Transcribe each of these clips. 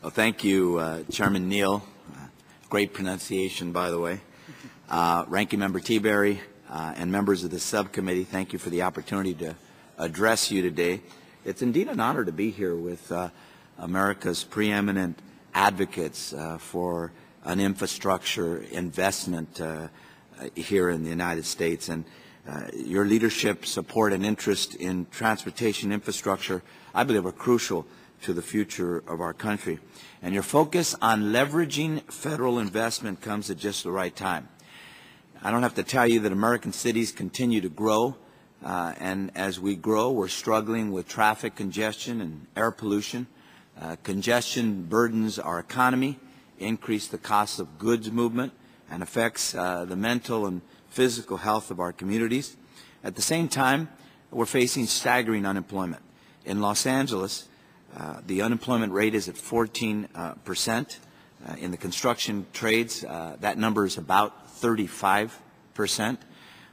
Well, thank you, Chairman Neal. Great pronunciation, by the way. Ranking Member Teaberry and members of the subcommittee, thank you for the opportunity to address you today. It's indeed an honor to be here with America's preeminent advocates for an infrastructure investment here in the United States. And your leadership, support, and interest in transportation infrastructure, I believe, are crucial to the future of our country. And your focus on leveraging federal investment comes at just the right time. I don't have to tell you that American cities continue to grow, and as we grow, we're struggling with traffic congestion and air pollution. Congestion burdens our economy, increase the cost of goods movement, and affects the mental and physical health of our communities. At the same time, we're facing staggering unemployment. In Los Angeles, the unemployment rate is at 14%. In the construction trades, that number is about 35%.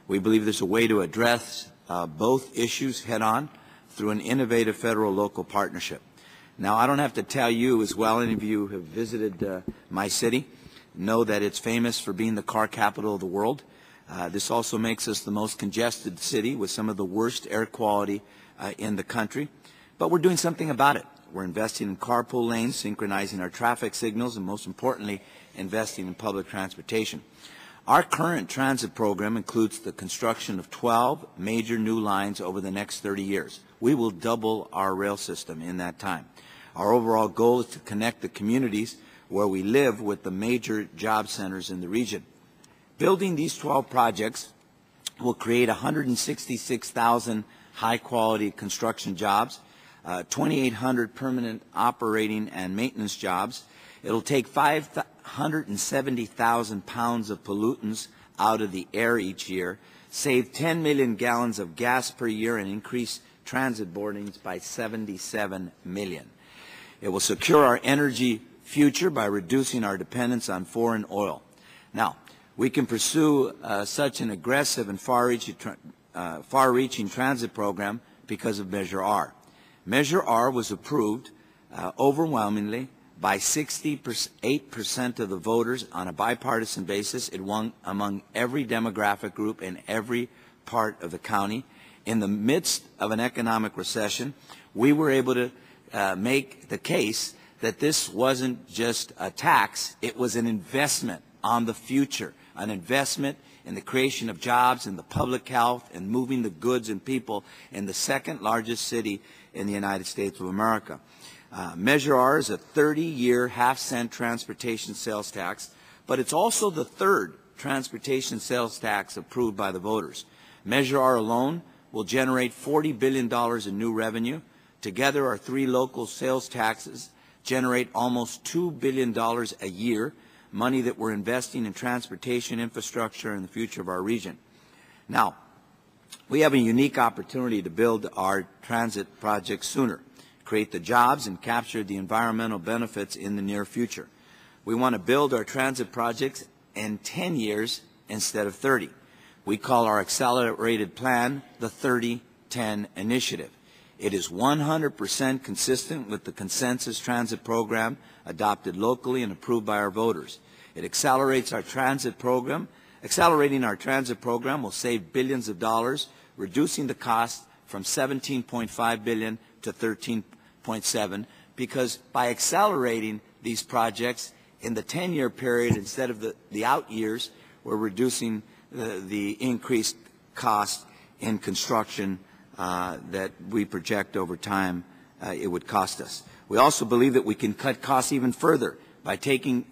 We believe there's a way to address both issues head-on through an innovative federal-local partnership. Now, I don't have to tell you as well, any of you who have visited my city know that it's famous for being the car capital of the world. This also makes us the most congested city with some of the worst air quality in the country. But we're doing something about it. We're investing in carpool lanes, synchronizing our traffic signals, and most importantly, investing in public transportation. Our current transit program includes the construction of 12 major new lines over the next 30 years. We will double our rail system in that time. Our overall goal is to connect the communities where we live with the major job centers in the region. Building these 12 projects will create 166,000 high-quality construction jobs, 2,800 permanent operating and maintenance jobs. It'll take 570,000 pounds of pollutants out of the air each year, save 10 million gallons of gas per year, and increase transit boardings by 77 million. It will secure our energy future by reducing our dependence on foreign oil. Now, we can pursue such an aggressive and far-reaching transit program because of Measure R. Measure R was approved overwhelmingly by 68% of the voters on a bipartisan basis. It won among every demographic group in every part of the county. In the midst of an economic recession, we were able to make the case that this wasn't just a tax, it was an investment on the future, an investment in the creation of jobs, in the public health, and moving the goods and people in the second largest city in the United States of America. Measure R is a 30-year half-cent transportation sales tax, but it's also the third transportation sales tax approved by the voters. Measure R alone will generate $40 billion in new revenue. Together, our three local sales taxes generate almost $2 billion a year, money that we're investing in transportation infrastructure and the future of our region. Now, we have a unique opportunity to build our transit projects sooner, create the jobs, and capture the environmental benefits in the near future. We want to build our transit projects in 10 years instead of 30. We call our accelerated plan the 30-10 initiative. It is 100% consistent with the consensus transit program adopted locally and approved by our voters. It accelerates our transit program. Accelerating our transit program will save billions of dollars, reducing the cost from $17.5 billion to $13.7, because by accelerating these projects in the 10-year period instead of the out years, we're reducing the increased cost in construction that we project over time it would cost us. We also believe that we can cut costs even further by taking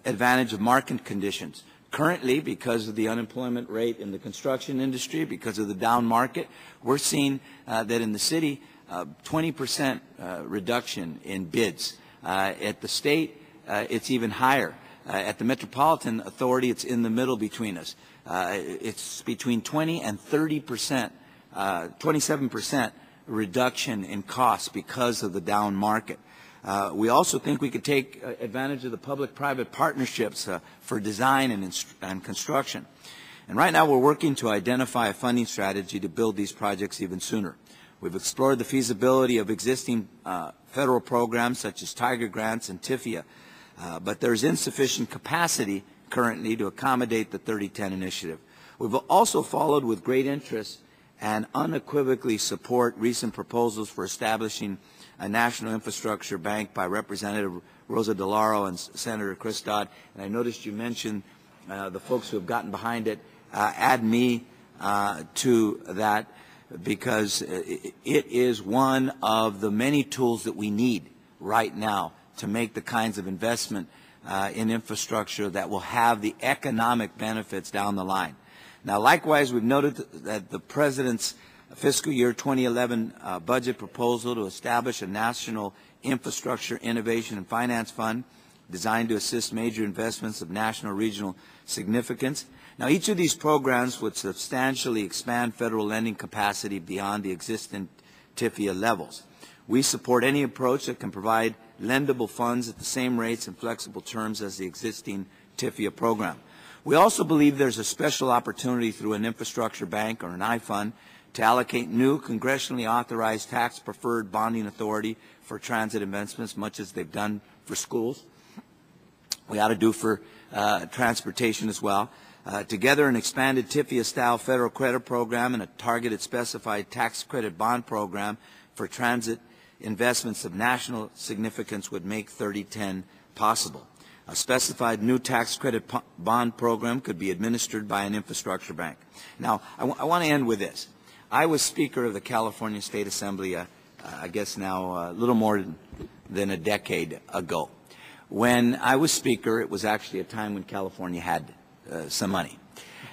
advantage of market conditions. Currently, because of the unemployment rate in the construction industry, because of the down market, we're seeing that in the city, 20% reduction in bids. At the state, it's even higher. At the Metropolitan Authority, it's in the middle between us. It's between 20 and 30%. 27% reduction in costs because of the down market. We also think we could take advantage of the public-private partnerships for design and construction. And right now we're working to identify a funding strategy to build these projects even sooner. We've explored the feasibility of existing federal programs such as Tiger Grants and TIFIA, but there's insufficient capacity currently to accommodate the 3010 initiative. We've also followed with great interest and unequivocally support recent proposals for establishing a national infrastructure bank by Representative Rosa DeLauro and Senator Chris Dodd. And I noticed you mentioned the folks who have gotten behind it. Add me to that, because it is one of the many tools that we need right now to make the kinds of investment in infrastructure that will have the economic benefits down the line. Now, likewise, we've noted that the President's fiscal year 2011 budget proposal to establish a national infrastructure innovation and finance fund designed to assist major investments of national regional significance. Now, each of these programs would substantially expand federal lending capacity beyond the existing TIFIA levels. We support any approach that can provide lendable funds at the same rates and flexible terms as the existing TIFIA program. We also believe there's a special opportunity through an infrastructure bank or an I-fund to allocate new congressionally authorized tax-preferred bonding authority for transit investments, much as they've done for schools. We ought to do for transportation as well. Together, an expanded TIFIA-style federal credit program and a targeted specified tax credit bond program for transit investments of national significance would make 3010 possible. A specified new tax credit bond program could be administered by an infrastructure bank. Now, I want to end with this. I was Speaker of the California State Assembly, I guess now a little more than a decade ago. When I was Speaker, it was actually a time when California had some money.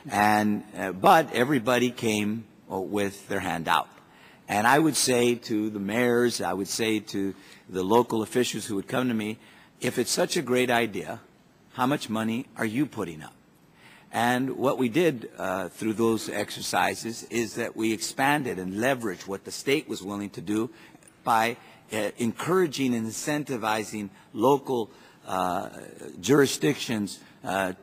But everybody came with their hand out. And I would say to the mayors, I would say to the local officials who would come to me, if it's such a great idea, how much money are you putting up? And what we did through those exercises is that we expanded and leveraged what the state was willing to do by encouraging and incentivizing local jurisdictions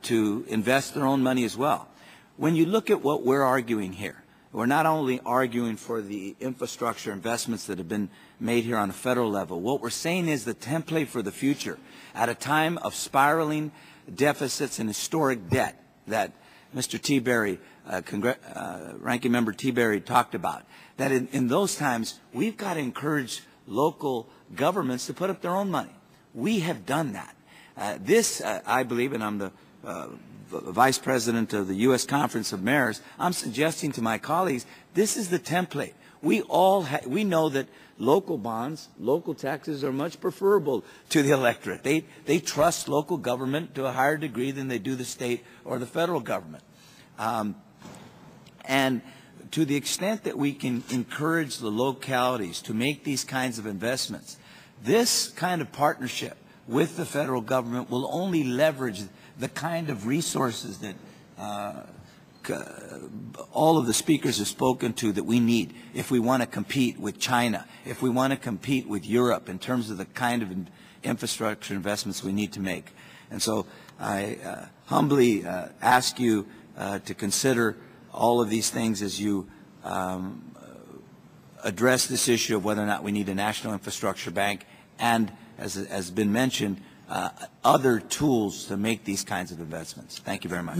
to invest their own money as well. When you look at what we're arguing here, we're not only arguing for the infrastructure investments that have been made here on a federal level. What we're saying is the template for the future at a time of spiraling deficits and historic debt that Mr. Tiberi, Ranking Member Tiberi talked about, that in those times we've got to encourage local governments to put up their own money. We have done that. I believe, and I'm the Vice President of the U.S. Conference of Mayors, I'm suggesting to my colleagues, this is the template. We know that local bonds, local taxes are much preferable to the electorate. They trust local government to a higher degree than they do the state or the federal government. And to the extent that we can encourage the localities to make these kinds of investments, this kind of partnership with the federal government will only leverage the kind of resources that all of the speakers have spoken to that we need if we want to compete with China, if we want to compete with Europe in terms of the kind of infrastructure investments we need to make. And so I humbly ask you to consider all of these things as you address this issue of whether or not we need a national infrastructure bank and, as has been mentioned, other tools to make these kinds of investments. Thank you very much.